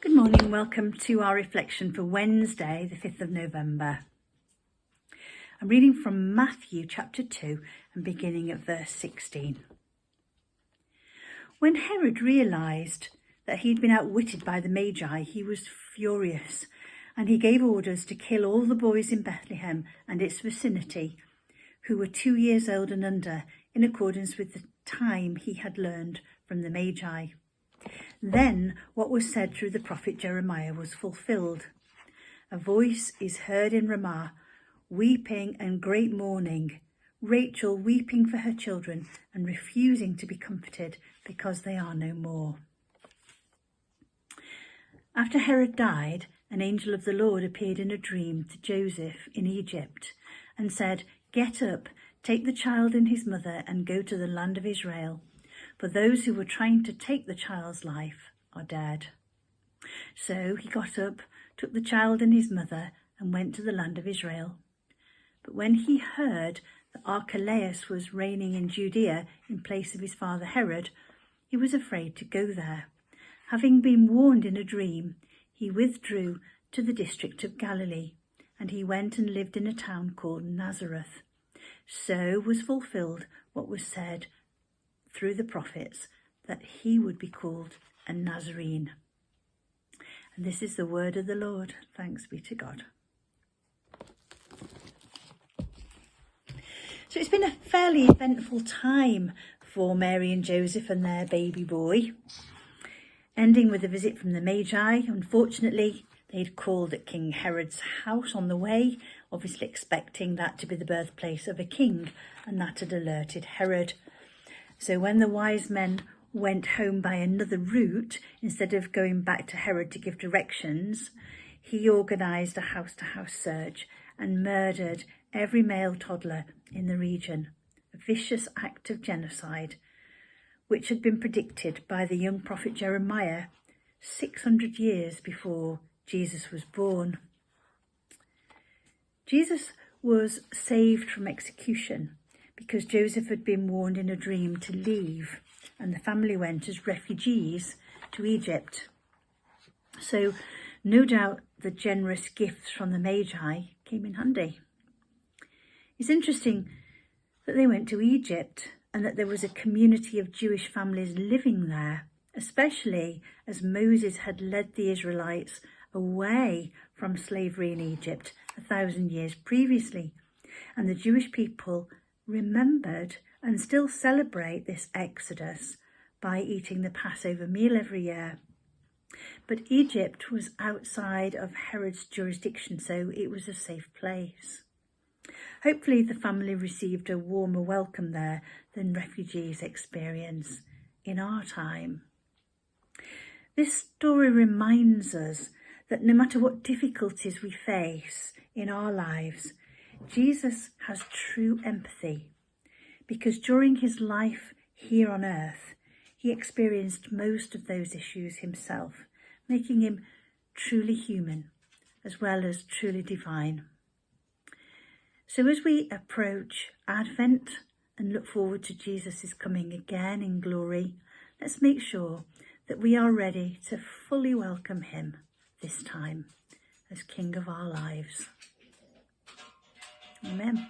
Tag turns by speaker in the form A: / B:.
A: Good morning and welcome to our reflection for Wednesday, the 5th of November. I'm reading from Matthew chapter 2 and beginning at verse 16. When Herod realised that he'd been outwitted by the Magi, he was furious, and he gave orders to kill all the boys in Bethlehem and its vicinity who were 2 years old and under, in accordance with the time he had learned from the Magi. Then what was said through the prophet Jeremiah was fulfilled. A voice is heard in Ramah, weeping and great mourning, Rachel weeping for her children and refusing to be comforted because they are no more. After Herod died, an angel of the Lord appeared in a dream to Joseph in Egypt and said, "Get up, take the child and his mother and go to the land of Israel. For those who were trying to take the child's life are dead." So he got up, took the child and his mother, and went to the land of Israel. But when he heard that Archelaus was reigning in Judea in place of his father Herod, he was afraid to go there. Having been warned in a dream, he withdrew to the district of Galilee, and he went and lived in a town called Nazareth. So was fulfilled what was said through the prophets, that he would be called a Nazarene. And this is the word of the Lord. Thanks be to God. So it's been a fairly eventful time for Mary and Joseph and their baby boy, ending with a visit from the Magi. Unfortunately, they'd called at King Herod's house on the way, obviously expecting that to be the birthplace of a king, and that had alerted Herod. So when the wise men went home by another route, instead of going back to Herod to give directions, he organised a house-to-house search and murdered every male toddler in the region, a vicious act of genocide, which had been predicted by the young prophet Jeremiah 600 years before Jesus was born. Jesus was saved from execution because Joseph had been warned in a dream to leave, and the family went as refugees to Egypt. So no doubt the generous gifts from the Magi came in handy. It's interesting that they went to Egypt and that there was a community of Jewish families living there, especially as Moses had led the Israelites away from slavery in Egypt 1,000 years previously. And the Jewish people remembered and still celebrate this exodus by eating the Passover meal every year. But Egypt was outside of Herod's jurisdiction, so it was a safe place. Hopefully the family received a warmer welcome there than refugees experience in our time. This story reminds us that no matter what difficulties we face in our lives, Jesus has true empathy, because during his life here on earth, he experienced most of those issues himself, making him truly human as well as truly divine. So as we approach Advent and look forward to Jesus' coming again in glory, let's make sure that we are ready to fully welcome him this time as King of our lives. Amen.